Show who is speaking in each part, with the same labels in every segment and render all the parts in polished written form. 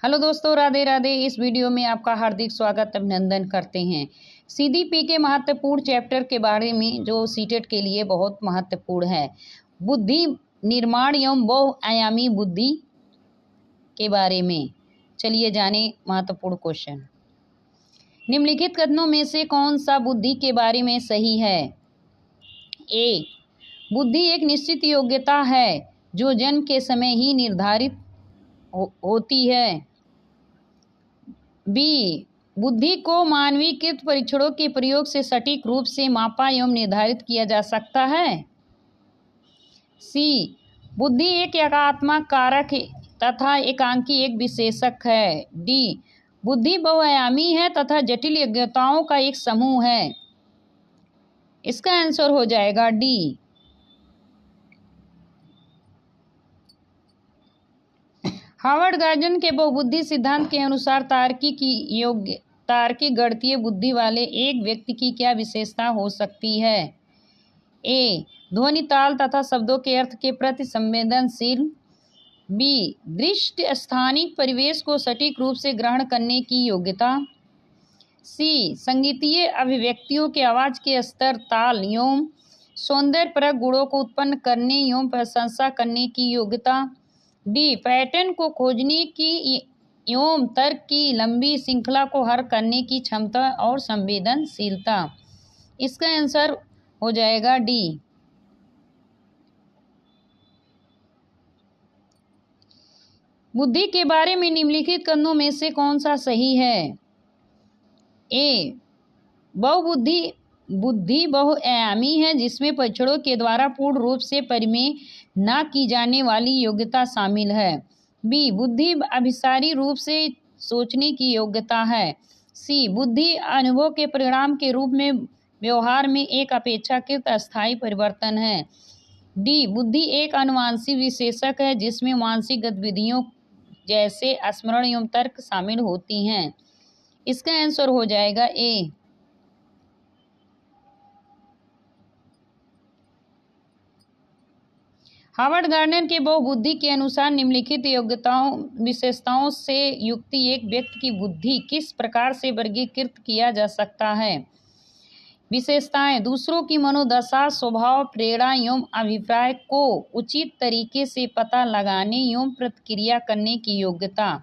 Speaker 1: Hello दोस्तों, राधे राधे। इस video में आपका हार्दिक स्वागत अभिनंदन करते हैं। सीडीपी के महत्वपूर्ण चैप्टर के बारे में जो सीटेट के लिए बहुत महत्वपूर्ण है। बुद्धि निर्माण एवं बहुआयामी बुद्धि के बारे में चलिए जाने महत्वपूर्ण क्वेश्चन। निम्नलिखित कथनों में से कौन सा बुद्धि के बारे में सही है? ए, बुद्धि एक निश्चित योग्यता है जो जन्म के समय ही निर्धारित होती है। बी, बुद्धि को मानवीकृत परीक्षणों के प्रयोग से सटीक रूप से मापा एवं निर्धारित किया जा सकता है। सी, बुद्धि एक एकात्मक कारक तथा एकांकी एक विशेषक है। डी, बुद्धि बहुआयामी है तथा जटिल योग्यताओं का एक समूह है। इसका आंसर हो जाएगा डी। हार्वर्ड गार्डन के बहुबुद्धि सिद्धांत के अनुसार तार्किक गणितीय बुद्धि वाले एक व्यक्ति की क्या विशेषता हो सकती है? ए, ध्वनि, ताल तथा शब्दों के अर्थ के प्रति संवेदनशील। बी, दृष्टि स्थानिक परिवेश को सटीक रूप से ग्रहण करने की योग्यता। सी, संगीतीय अभिव्यक्तियों के आवाज के स्तर, ताल एवं सौंदर्यप्रद गुणों को उत्पन्न करने एवं प्रशंसा करने की योग्यता। डी, पैटर्न को खोजने की एवं तर्क की लंबी श्रृंखला को हल करने की क्षमता और संवेदनशीलता। इसका आंसर हो जाएगा डी। बुद्धि के बारे में निम्नलिखित कथनों में से कौन सा सही है? ए, बुद्धि बहुआयामी है जिसमें परीक्षणों के द्वारा पूर्ण रूप से परिमेय न की जाने वाली योग्यता शामिल है। बी, बुद्धि अभिसारी रूप से सोचने की योग्यता है। सी, बुद्धि अनुभव के परिणाम के रूप में व्यवहार में एक अपेक्षाकृत अस्थायी परिवर्तन है। डी, बुद्धि एक आनुवंशिक विशेषक है जिसमें मानसिक गतिविधियों जैसे स्मरण एवं तर्क शामिल होती हैं। इसका आंसर हो जाएगा ए। हार्वर्ड गार्डन के बहुबुद्धि के अनुसार निम्नलिखित विशेषताओं से युक्त एक व्यक्ति की बुद्धि किस प्रकार से वर्गीकृत किया जा सकता है? विशेषताएं: दूसरों की मनोदशा, स्वभाव, प्रेरणा एवं अभिप्राय को उचित तरीके से पता लगाने एवं प्रतिक्रिया करने की योग्यता।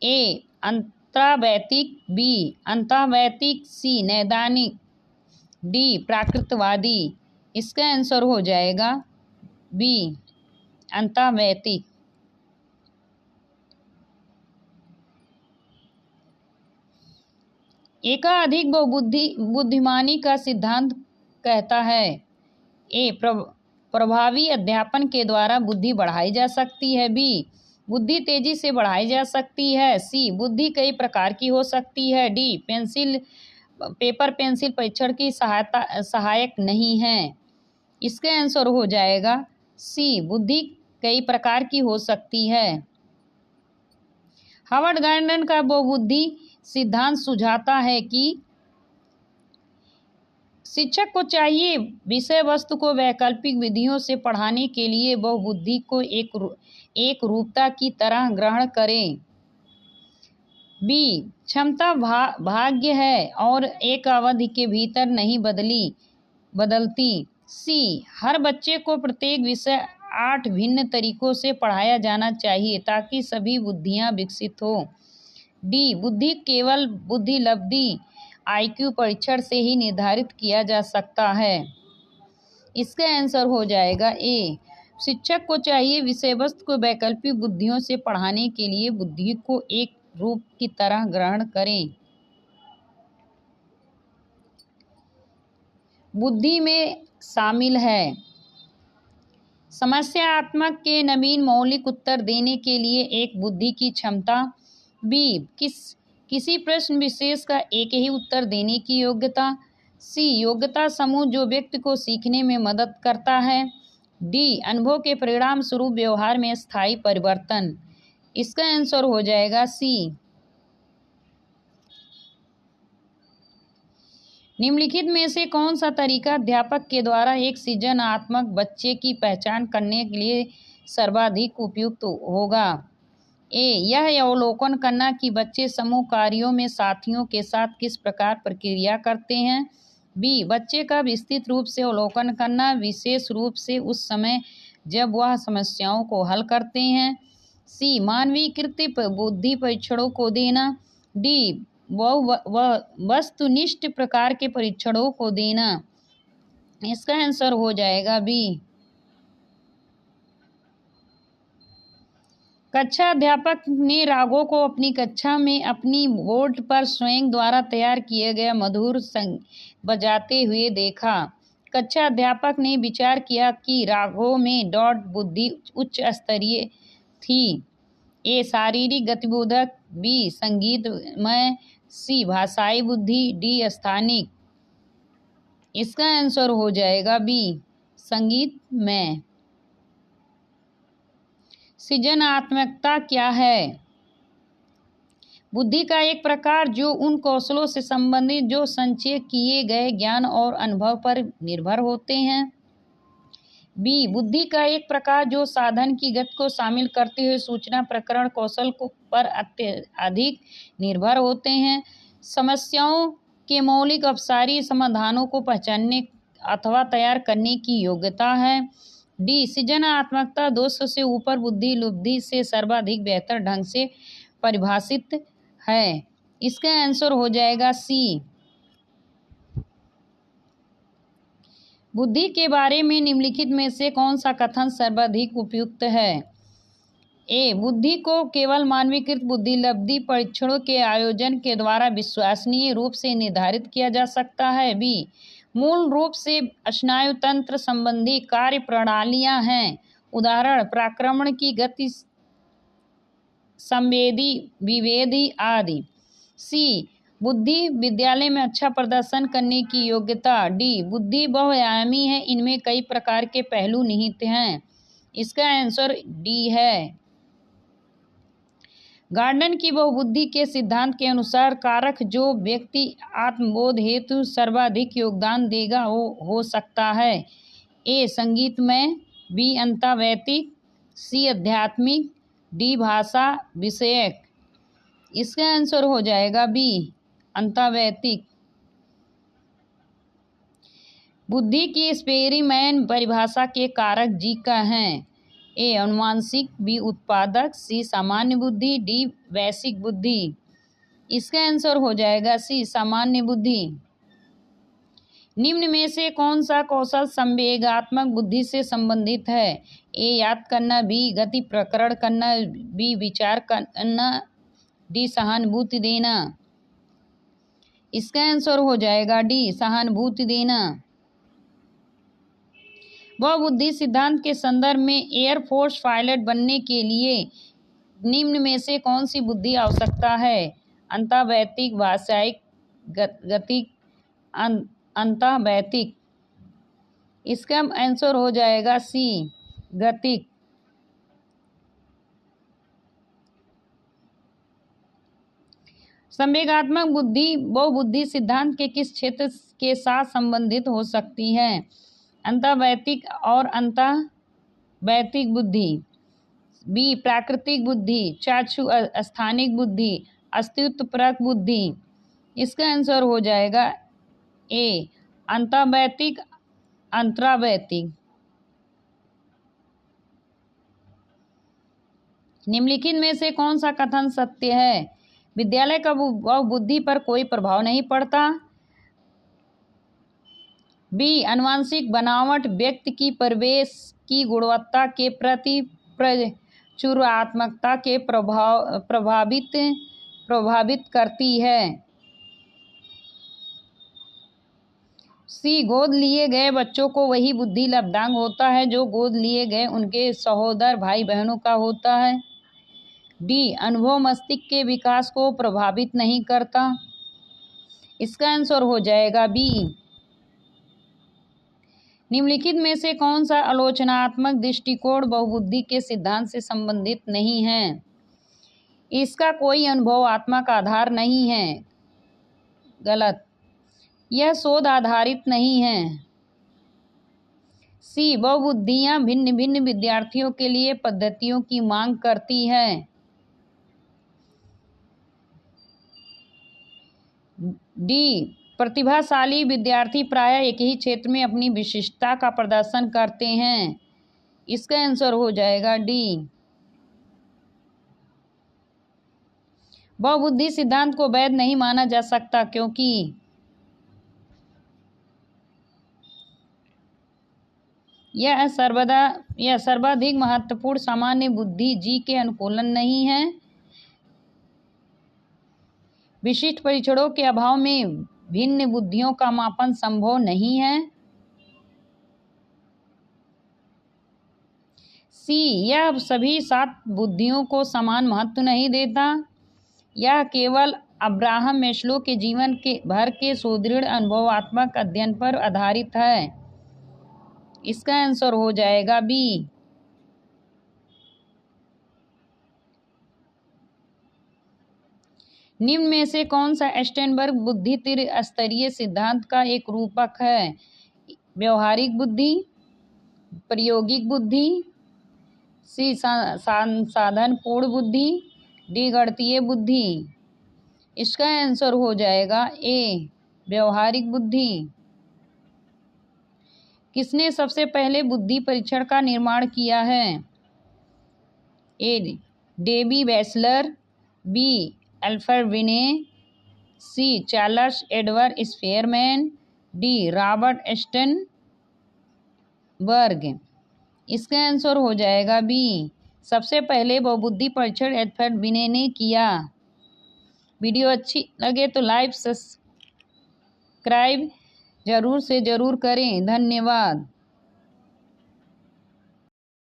Speaker 1: ए, अंतर्वैयक्तिक। बी, अंतर्वैयक्तिक। सी, नैदानिक। डी, प्राकृतवादी। इसका आंसर हो जाएगा बी, अंतर्वैयक्तिक। एकाधिक बुद्धिमानी का सिद्धांत कहता है। ए, प्रभावी अध्यापन के द्वारा बुद्धि बढ़ाई जा सकती है। बी, बुद्धि तेजी से बढ़ाई जा सकती है। सी, बुद्धि कई प्रकार की हो सकती है। डी, पेपर पेंसिल परीक्षण की सहायक नहीं है। इसका आंसर हो जाएगा सी, बुद्धि कई प्रकार की हो सकती है। हार्वर्ड गार्डन का बहुबुद्धि सिद्धांत सुझाता है कि शिक्षक को चाहिए विषय वस्तु को वैकल्पिक विधियों से पढ़ाने के लिए बहुबुद्धि को एक रूपता की तरह ग्रहण करें। बी, क्षमता भाग्य है और एक अवधि के भीतर नहीं बदलती। सी, हर बच्चे को प्रत्येक विषय 8 भिन्न तरीकों से पढ़ाया जाना चाहिए ताकि सभी बुद्धियां विकसित हो। डी, बुद्धि केवल बुद्धिलब्धि IQ परीक्षण से ही निर्धारित किया जा सकता है। इसका आंसर हो जाएगा ए, शिक्षक को चाहिए विषय वस्तु को वैकल्पिक बुद्धियों से पढ़ाने के लिए बुद्धि को एक रूप की तरह ग्रहण करें। बुद्धि में शामिल है समस्यात्मक के नवीन मौलिक उत्तर देने के लिए एक बुद्धि की क्षमता। बी, किसी प्रश्न विशेष का एक ही उत्तर देने की योग्यता। सी, योग्यता समूह जो व्यक्ति को सीखने में मदद करता है। डी, अनुभव के परिणाम स्वरूप व्यवहार में स्थायी परिवर्तन। इसका आंसर हो जाएगा सी। निम्नलिखित में से कौन सा तरीका अध्यापक के द्वारा एक सृजनात्मक बच्चे की पहचान करने के लिए सर्वाधिक उपयुक्त होगा? यह अवलोकन करना कि बच्चे समूह कार्यों में साथियों के साथ किस प्रकार प्रक्रिया करते हैं। बी, बच्चे का विस्तृत रूप से अवलोकन करना, विशेष रूप से उस समय जब वह समस्याओं को हल करते हैं। सी, मानवीकृत बुद्धि परीक्षणों को देना। डी, वह वस्तुनिष्ठ प्रकार के परीक्षणों को देना। इसका आंसर हो जाएगा बी। कक्षा अध्यापक ने राघव को अपनी कक्षा में अपनी बोर्ड पर स्वयं द्वारा तैयार किए गए मधुर संग बजाते हुए देखा। कक्षा अध्यापक ने विचार किया कि राघव में डॉट बुद्धि उच्च स्तरीय थी। ए, शारीरिक गतिबोधक। बी, संगीतमय। सी, भाषाई बुद्धि। डी, स्थानिक। इसका आंसर हो जाएगा बी, संगीतमय। सृजनात्मकता क्या है? बुद्धि का एक प्रकार जो उन कौशलों से संबंधित जो संचय किए गए ज्ञान और अनुभव पर निर्भर होते हैं। बी, बुद्धि का एक प्रकार जो साधन की गति को शामिल करते हुए सूचना प्रकरण कौशल पर अधिक निर्भर होते हैं। समस्याओं के मौलिक अपसारी समाधानों को पहचानने अथवा तैयार करने की योग्यता है। डी, सृजनात्मकता 200 से ऊपर बुद्धि लुब्धि से सर्वाधिक बेहतर ढंग से परिभाषित है। इसका आंसर हो जाएगा सी। बुद्धि के बारे में निम्नलिखित में से कौन सा कथन सर्वाधिक उपयुक्त है? ए, बुद्धि को केवल मानवीकृत बुद्धि लब्धि परीक्षणों के आयोजन के द्वारा विश्वसनीय रूप से निर्धारित किया जा सकता है। बी, मूल रूप से स्नायु तंत्र संबंधी कार्य प्रणालियां हैं, उदाहरण पराक्रमण की गति, संवेदी, विवेदी आदि। सी, बुद्धि विद्यालय में अच्छा प्रदर्शन करने की योग्यता। डी, बुद्धि बहुआयामी है, इनमें कई प्रकार के पहलू निहित हैं। इसका आंसर डी है। गार्डन की बहुबुद्धि के सिद्धांत के अनुसार कारक जो व्यक्ति आत्मबोध हेतु सर्वाधिक योगदान देगा हो सकता है। ए, संगीतमय। बी, अंतर्वैयक्तिक। सी, आध्यात्मिक। डी, भाषा विषयक। इसका आंसर हो जाएगा बी, अंतर्वैयक्तिक। बुद्धि की स्पेरीमैन परिभाषा के कारक जी का हैं। ए, अनुवांशिक। बी, उत्पादक। सी, सामान्य बुद्धि। डी, वैश्विक बुद्धि। इसका आंसर हो जाएगा सी, सामान्य बुद्धि। निम्न में से कौन सा कौशल संवेगात्मक बुद्धि से संबंधित है? ए, याद करना। बी, गति प्रकरण करना। बी, विचार करना। डी, सहानुभूति देना। इसका आंसर हो जाएगा डी, सहानुभूति देना। बहुबुद्धि सिद्धांत के संदर्भ में एयरफोर्स पायलट बनने के लिए निम्न में से कौन सी बुद्धि आवश्यकता है? अंतर्वैयक्तिक, भाषाई, गतिक, अंतर्वैयक्तिक। इसका आंसर हो जाएगा सी, गतिक। संवेगात्मक बुद्धि बहुबुद्धि सिद्धांत के किस क्षेत्र के साथ संबंधित हो सकती है? अंतर्वैयक्तिक और अंतर्वैयक्तिक बुद्धि। बी, प्राकृतिक बुद्धि। चाक्षु स्थानिक बुद्धि। अस्तित्वपरक बुद्धि। इसका आंसर हो जाएगा ए, अंतर्वैयक्तिक अंतर्वैयक्तिक। निम्नलिखित में से कौन सा कथन सत्य है? विद्यालय का बुद्धि पर कोई प्रभाव नहीं पड़ता। बी, आनुवंशिक बनावट व्यक्ति की परिवेश की गुणवत्ता के प्रति प्रचुरात्मकता के प्रभावित करती है। सी, गोद लिए गए बच्चों को वही बुद्धि लब्धांग होता है जो गोद लिए गए उनके सहोदर भाई बहनों का होता है। डी, अनुभव मस्तिष्क के विकास को प्रभावित नहीं करता। इसका आंसर हो जाएगा बी। निम्नलिखित में से कौन सा आलोचनात्मक दृष्टिकोण बहुबुद्धि के सिद्धांत से संबंधित नहीं है? इसका कोई अनुभवात्मक आधार नहीं है। गलत, यह शोध आधारित नहीं है। सी, बहुबुद्धियां भिन्न भिन्न विद्यार्थियों के लिए पद्धतियों की मांग करती है। डी, प्रतिभाशाली विद्यार्थी प्रायः एक ही क्षेत्र में अपनी विशिष्टता का प्रदर्शन करते हैं। इसका आंसर हो जाएगा डी। बहुबुद्धि सिद्धांत को वैध नहीं माना जा सकता क्योंकि यह सर्वाधिक महत्वपूर्ण सामान्य बुद्धि जी के अनुकूलन नहीं है। विशिष्ट परीक्षणों के अभाव में भिन्न बुद्धियों का मापन संभव नहीं है। सी, यह सभी 7 बुद्धियों को समान महत्व नहीं देता। यह केवल अब्राहम मैस्लो के जीवन के भर के सुदृढ़ अनुभवात्मक अध्ययन पर आधारित है। इसका आंसर हो जाएगा बी। निम्न में से कौन सा स्टेनबर्ग बुद्धि त्रिस्तरीय सिद्धांत का एक रूपक है? व्यवहारिक बुद्धि, प्रायोगिक बुद्धि, सी संसाधनपूर्ण बुद्धि, डी गणितीय बुद्धि। इसका आंसर हो जाएगा ए, व्यवहारिक बुद्धि। किसने सबसे पहले बुद्धि परीक्षण का निर्माण किया है? A, David Wechsler, B, Alfred Binet, C, Charles Edward Spearman, D, Robert Sternberg. इसका आंसर हो जाएगा बी, सबसे पहले बहुबुद्धि परीक्षण अल्फ्रेड बिने ने किया। वीडियो अच्छी लगे तो लाइक सब्सक्राइब जरूर से जरूर करें। धन्यवाद।